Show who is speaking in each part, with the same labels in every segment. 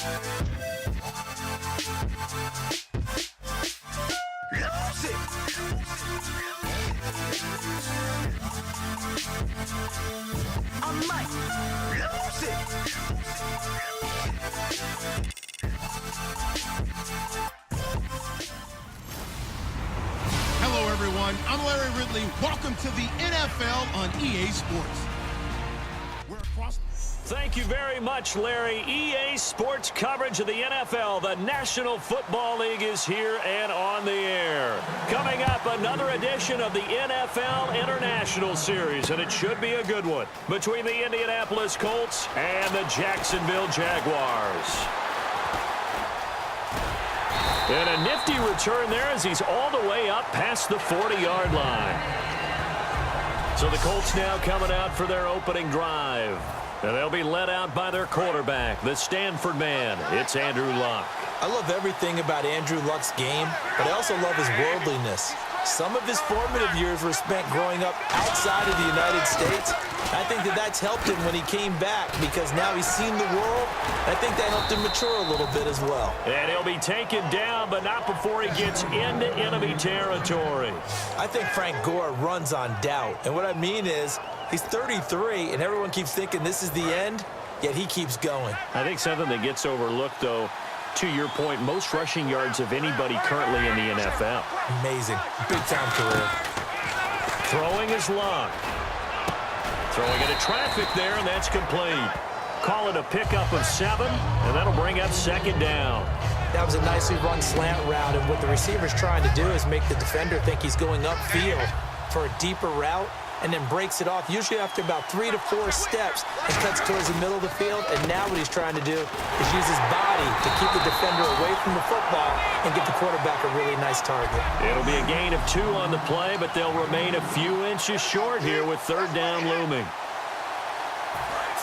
Speaker 1: Hello, everyone. I'm Larry Ridley. Welcome to the NFL on EA Sports.
Speaker 2: Thank you very much, Larry. EA Sports coverage of the NFL. The National Football League is here and on the air. Coming up, another edition of the NFL International Series, and it should be a good one, between the Indianapolis Colts and the Jacksonville Jaguars. And a nifty return there as he's all the way up past the 40-yard line. So the Colts now coming out for their opening drive. And they'll be led out by their quarterback, the Stanford man. It's Andrew Luck.
Speaker 3: I love everything about Andrew Luck's game, but I also love his worldliness. Some of his formative years were spent growing up outside of the United States. I think that that's helped him when he came back because now he's seen the world. I think that helped him mature a little bit as well.
Speaker 2: And he'll be taken down, but not before he gets into enemy territory.
Speaker 3: I think Frank Gore runs on doubt. And what I mean is he's 33, and everyone keeps thinking this is the end, yet he keeps going.
Speaker 2: I think something that gets overlooked, though, to your point, most rushing yards of anybody currently in the NFL.
Speaker 3: Amazing. Big-time career.
Speaker 2: Throwing is Luck. Throwing into traffic there, and that's complete. Call it a pickup of 7, and that'll bring up second down.
Speaker 3: That was a nicely run slant route, and what the receiver's trying to do is make the defender think he's going upfield for a deeper route, and then breaks it off, usually after about 3 to 4 steps, and cuts towards the middle of the field. And now what he's trying to do is use his body to keep the defender away from the football and give the quarterback a really nice target.
Speaker 2: It'll be a gain of 2 on the play, but they'll remain a few inches short here with third down looming.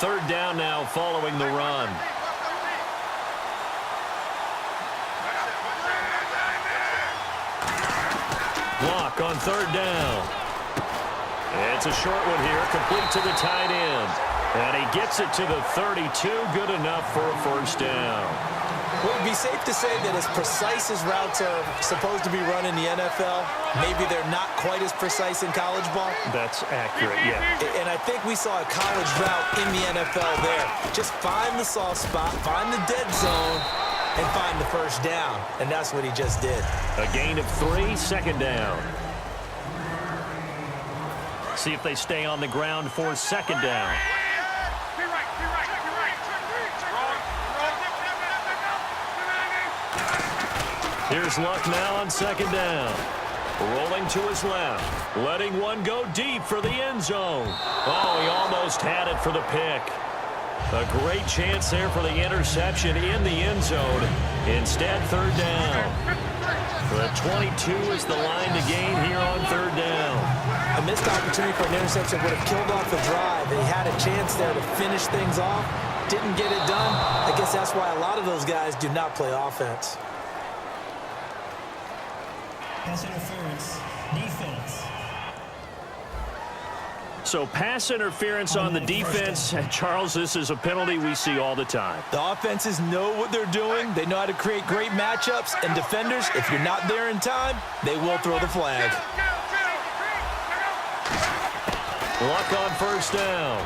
Speaker 2: Third down now following the run. Block on third down. It's a short one here, complete to the tight end. And he gets it to the 32, good enough for a first down.
Speaker 3: Would it be safe to say that as precise as routes are supposed to be run in the NFL, maybe they're not quite as precise in college ball?
Speaker 2: That's accurate, yeah.
Speaker 3: And I think we saw a college route in the NFL there. Just find the soft spot, find the dead zone, and find the first down. And that's what he just did.
Speaker 2: A gain of 3, second down. See if they stay on the ground for second down. Here's Luck now on second down. Rolling to his left. Letting one go deep for the end zone. Oh, he almost had it for the pick. A great chance there for the interception in the end zone. Instead, third down. The 22 is the line to gain here on third down.
Speaker 3: A missed opportunity for an interception would have killed off the drive. He had a chance there to finish things off. Didn't get it done. I guess that's why a lot of those guys do not play offense.
Speaker 4: Pass interference, defense.
Speaker 2: So pass interference on the defense. Charles, this is a penalty we see all the time.
Speaker 3: The offenses know what they're doing. They know how to create great matchups. And defenders, if you're not there in time, they will throw the flag.
Speaker 2: Luck on first down.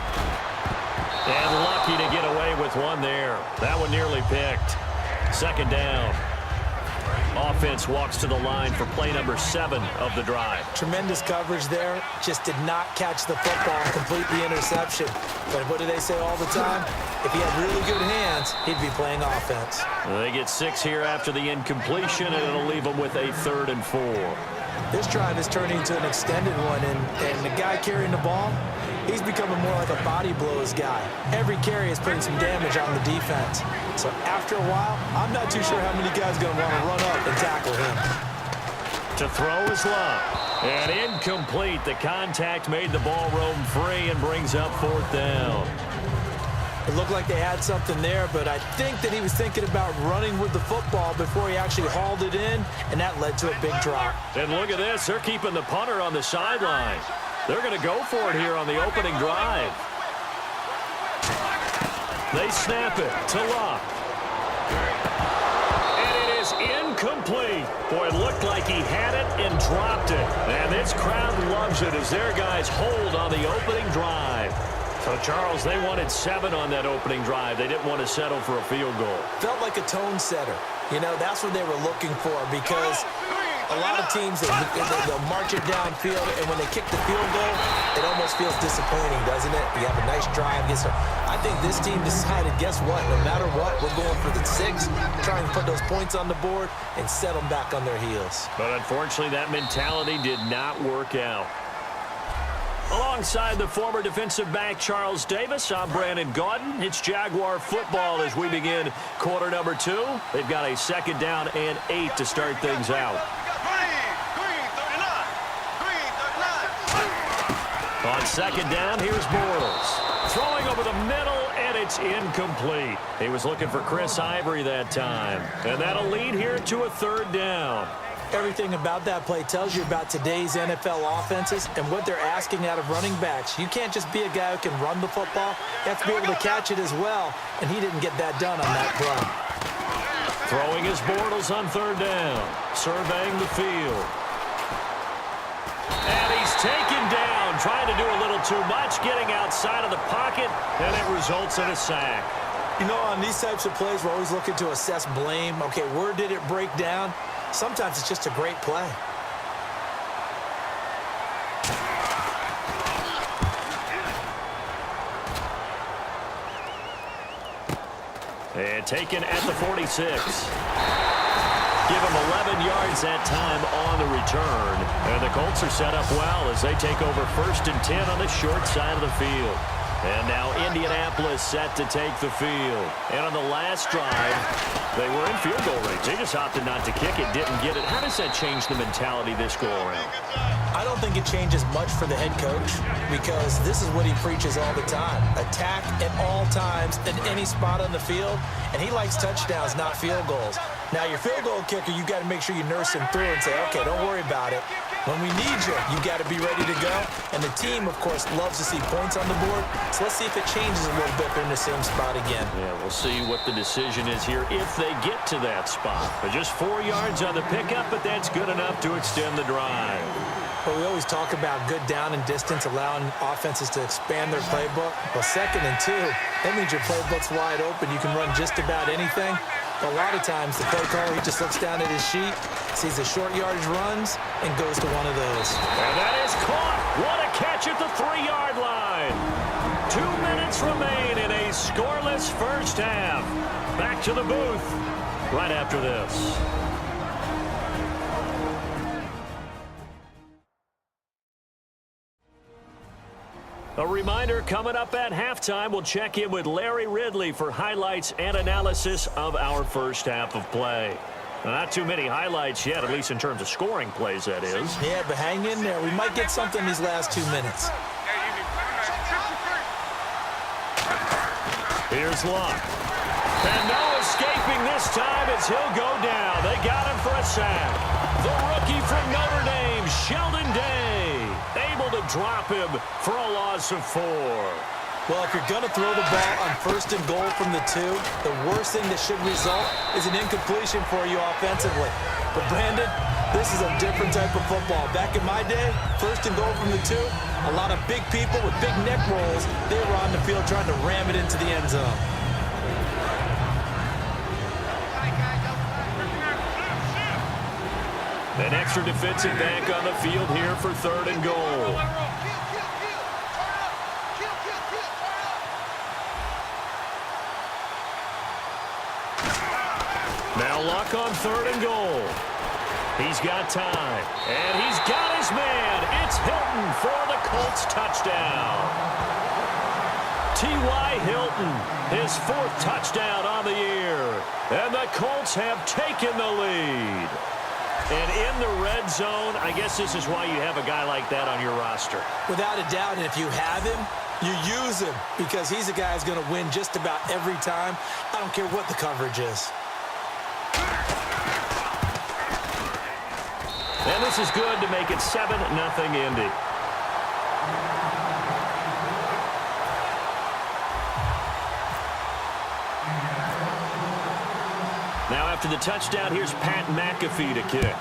Speaker 2: And lucky to get away with one there. That one nearly picked. Second down. Offense walks to the line for play number 7 of the drive.
Speaker 3: Tremendous coverage there. Just did not catch the football and complete the interception. But what do they say all the time? If he had really good hands, he'd be playing offense.
Speaker 2: They get 6 here after the incompletion, and it'll leave them with a 3rd and 4.
Speaker 3: This drive is turning into an extended one, and the guy carrying the ball, he's becoming more like a body blows guy. Every carry is putting some damage on the defense. So after a while, I'm not too sure how many guys are going to want to run up and tackle him.
Speaker 2: To throw is Luck. And incomplete. The contact made the ball roam free and brings up 4th down.
Speaker 3: It looked like they had something there, but I think that he was thinking about running with the football before he actually hauled it in, and that led to a big drop.
Speaker 2: And look at this. They're keeping the punter on the sideline. They're going to go for it here on the opening drive. They snap it to Luck. dropped it. And this crowd loves it as their guys hold on the opening drive. So, Charles, they wanted 7 on that opening drive. They didn't want to settle for a field goal.
Speaker 3: Felt like a tone setter. You know, that's what they were looking for, because a lot of teams, they'll march it downfield, and when they kick the field goal, it almost feels disappointing, doesn't it? You have a nice drive. I think this team decided, guess what? No matter what, we're going for the 6, trying to put those points on the board and set them back on their heels.
Speaker 2: But unfortunately, that mentality did not work out. Alongside the former defensive back Charles Davis, I'm Brandon Gaudin. It's Jaguar football as we begin quarter number 2. They've got a 2nd down and 8 to start things out. On 2nd down, here's Bortles. Throwing over the middle, and it's incomplete. He was looking for Chris Ivory that time. And that'll lead here to a 3rd down.
Speaker 3: Everything about that play tells you about today's NFL offenses and what they're asking out of running backs. You can't just be a guy who can run the football. You have to be able to catch it as well, and he didn't get that done on that play.
Speaker 2: Throwing his Bortles on 3rd down, surveying the field. And he's taken down, trying to do a little too much, getting outside of the pocket, and it results in a sack.
Speaker 3: You know, on these types of plays, we're always looking to assess blame. Okay, where did it break down? Sometimes it's just a great play.
Speaker 2: And taken at the 46. Give him 11 yards that time on the return. And the Colts are set up well as they take over 1st and 10 on the short side of the field. And now Indianapolis set to take the field. And on the last drive, they were in field goal range. They just opted not to kick it, didn't get it. How does that change the mentality this go-around?
Speaker 3: I don't think it changes much for the head coach, because this is what he preaches all the time. Attack at all times in any spot on the field, and he likes touchdowns, not field goals. Now, your field goal kicker, you got to make sure you nurse him through and say, okay, don't worry about it. When we need you, you got to be ready to go. And the team, of course, loves to see points on the board. So let's see if it changes a little bit. They're in the same spot again.
Speaker 2: Yeah, we'll see what the decision is here if they get to that spot. But just 4 yards on the pickup, but that's good enough to extend the drive.
Speaker 3: But we always talk about good down and distance, allowing offenses to expand their playbook. Well, 2nd and 2, that means your playbook's wide open. You can run just about anything. A lot of times, the play caller, he just looks down at his sheet, sees the short yardage runs, and goes to one of those.
Speaker 2: And that is caught. What a catch at the 3-yard line. 2 minutes remain in a scoreless first half. Back to the booth right after this. A reminder, coming up at halftime, we'll check in with Larry Ridley for highlights and analysis of our first half of play. Not too many highlights yet, at least in terms of scoring plays, that is.
Speaker 3: Yeah, but hang in there. We might get something these last 2 minutes.
Speaker 2: Here's Luck. And no escaping this time as he'll go down. They got him for a sack. The rookie from Notre Dame, Sheldon Day, able to drop him for a loss of 4.
Speaker 3: Well, if you're going to throw the ball on 1st and goal from the 2, the worst thing that should result is an incompletion for you offensively. But, Brandon, this is a different type of football. Back in my day, 1st and goal from the 2, a lot of big people with big neck rolls, they were on the field trying to ram it into the end zone.
Speaker 2: An extra defensive back on the field here for 3rd and goal. Now Luck on 3rd and goal. He's got time, and he's got his man. It's Hilton for the Colts touchdown. T.Y. Hilton, his 4th touchdown on the year. And the Colts have taken the lead. And in the red zone, I guess this is why you have a guy like that on your roster.
Speaker 3: Without a doubt, and if you have him, you use him, because he's a guy who's going to win just about every time. I don't care what the coverage is.
Speaker 2: And this is good to make it 7-0 Indy. Now after the touchdown, here's Pat McAfee to kick.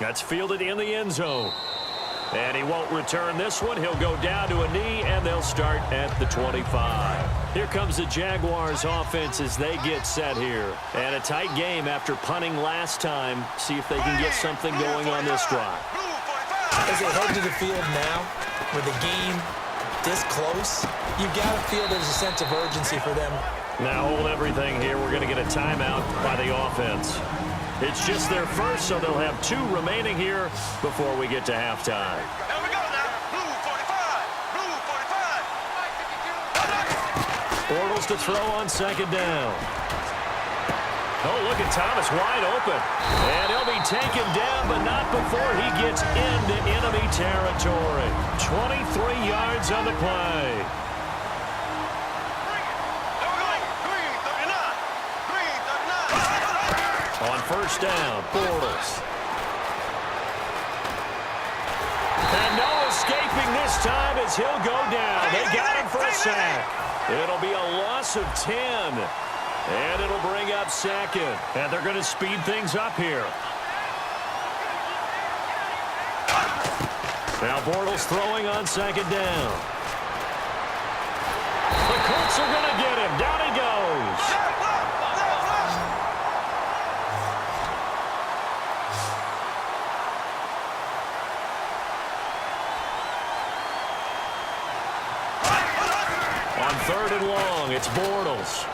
Speaker 2: That's fielded in the end zone. And he won't return this one. He'll go down to a knee, and they'll start at the 25. Here comes the Jaguars offense as they get set here. And a tight game after punting last time. See if they can get something going on this drive.
Speaker 3: As they head to the field now, with the game this close, you've got to feel there's a sense of urgency for them.
Speaker 2: Now hold everything here. We're going to get a timeout by the offense. It's just their first, so they'll have 2 remaining here before we get to halftime.
Speaker 5: There we go now. Blue 45. Blue 45.
Speaker 2: Bortles to throw on second down. Oh, look at Thomas wide open. And he'll be taken down, but not before he gets into enemy territory. 23 yards on the play. On first down, Bortles. And no escaping this time as he'll go down. They got him for a sack. It'll be a loss of 10. And it'll bring up second. And they're going to speed things up here. Now Bortles throwing on second down. The Colts are going to get him. Down he goes. On third and long, it's Bortles.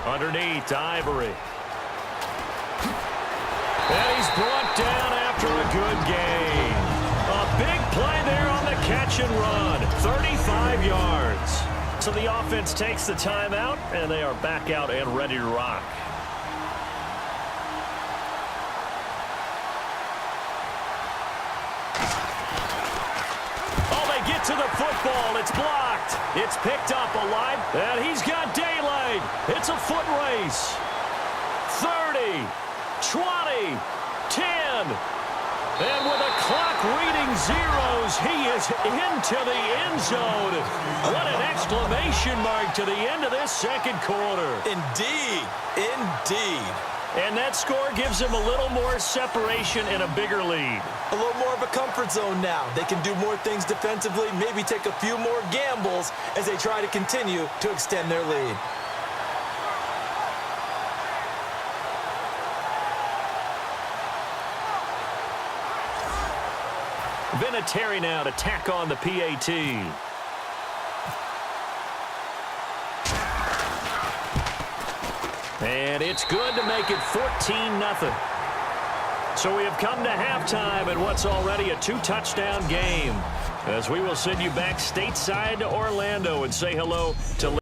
Speaker 2: Underneath, Ivory. And he's brought down after a good gain. A big play there on the catch and run. 35 yards. So the offense takes the timeout, and they are back out and ready to rock. To the football. It's blocked. It's picked up alive. And he's got daylight. It's a foot race. 30, 20, 10. And with a clock reading zeros, he is into the end zone. What an exclamation mark to the end of this second quarter.
Speaker 3: Indeed. Indeed.
Speaker 2: And that score gives him a little more separation and a bigger lead.
Speaker 3: A little more of a comfort zone now. They can do more things defensively, maybe take a few more gambles as they try to continue to extend their lead.
Speaker 2: Vinatieri now to tack on the PAT. And it's good to make it 14-0. So we have come to halftime in what's already a 2-touchdown game, as we will send you back stateside to Orlando and say hello to